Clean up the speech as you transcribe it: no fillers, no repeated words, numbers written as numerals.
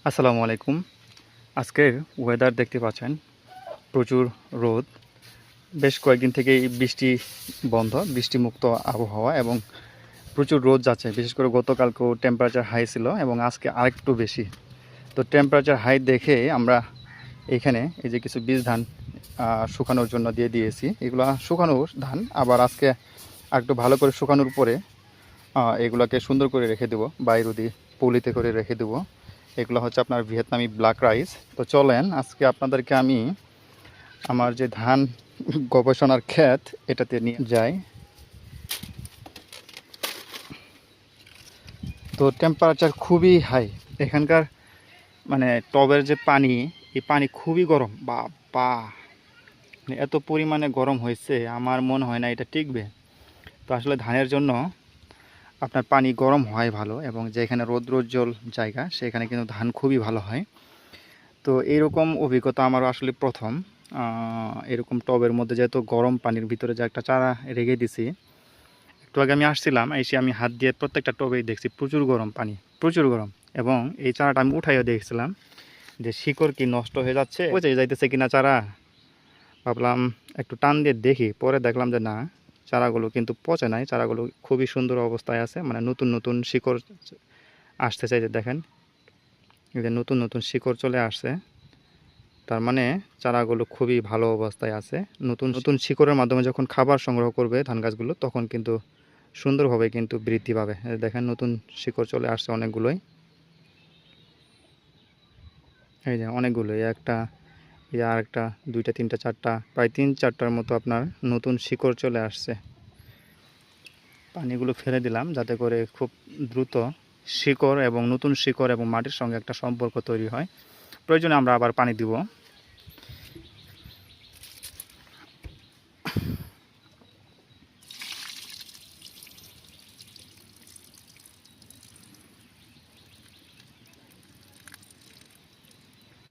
আসসালামু আলাইকুম। আজকের ওয়েদার দেখতে পাচ্ছেন, প্রচুর রোদ। বেশ কয়েকদিন থেকেই বৃষ্টি বন্ধ, বৃষ্টিমুক্ত আবহাওয়া এবং প্রচুর রোদ যাচ্ছে। বিশেষ করে গতকালকেও টেম্পারেচার হাই ছিল এবং আজকে আরেকটু বেশি। তো টেম্পারেচার হাই দেখে আমরা এইখানে এই যে কিছু বীজ ধান শুকানোর জন্য দিয়ে দিয়েছি। এগুলো শুকানোর ধান, আবার আজকে আরেকটু ভালো করে শুকানোর পরে এগুলোকে সুন্দর করে রেখে দেবো, বাইরুদি পলিতে করে রেখে দেবো। এগুলো হচ্ছে আপনার ভিয়েতনামি ব্ল্যাক রাইস। তো চলেন আজকে আপনাদেরকে আমি আমার যে ধান গবেষণার ক্ষেত এটাতে নিয়ে যাই। তো টেম্পারেচার খুবই হাই এখানকার, মানে টবের যে পানি, এই পানি খুবই গরম। বা এত পরিমাণে গরম হয়েছে, আমার মনে হয় না এটা টিকবে। তো আসলে ধানের জন্য আপনার পানি গরম হয় ভালো, এবং যেখানে রৌদ্রোজ্জ্বল জায়গা সেখানে কিন্তু ধান খুবই ভালো হয়। তো এইরকম অভিজ্ঞতা আমার আসলে প্রথম। এরকম টবের মধ্যে যেহেতু গরম পানির ভিতরে যে একটা চারা রেখে দিছি, একটু আগে আমি আসছিলাম, এসে আমি হাত দিয়ে প্রত্যেকটা টবেই দেখছি প্রচুর গরম পানি, প্রচুর গরম। এবং এই চারাটা আমি উঠাইও দেখছিলাম যে শিকড় কি নষ্ট হয়ে যাচ্ছে, পচে যাইতেছে কিনা চারা। ভাবলাম একটু টান দিয়ে দেখি, পরে দেখলাম যে না, চারাগুলো কিন্তু পচে নাই, চারাগুলো খুবই সুন্দর অবস্থায় আছে। মানে নতুন নতুন শিকড় আসতে চাইছে, দেখেন এই যে নতুন নতুন শিকড় চলে আসছে। তার মানে চারাগুলো খুবই ভালো অবস্থায় আছে। নতুন নতুন শিকড়ের মাধ্যমে যখন খাবার সংগ্রহ করবে ধান গাছগুলো, তখন কিন্তু সুন্দরভাবে কিন্তু বৃদ্ধি পাবে। দেখেন নতুন শিকড় চলে আসছে অনেকগুলোই, এই যে অনেকগুলোই, একটা, এই আর একটা, দুইটা, তিনটা, চারটা, প্রায় 3-4টার মতো আপনার নতুন শিকড় চলে আসছে। পানিগুলো ফেলে দিলাম যাতে করে খুব দ্রুত শিকড় এবং নতুন শিকড় এবং মাটির সঙ্গে একটা সম্পর্ক তৈরি হয়। প্রয়োজনে আমরা আবার পানি দিব।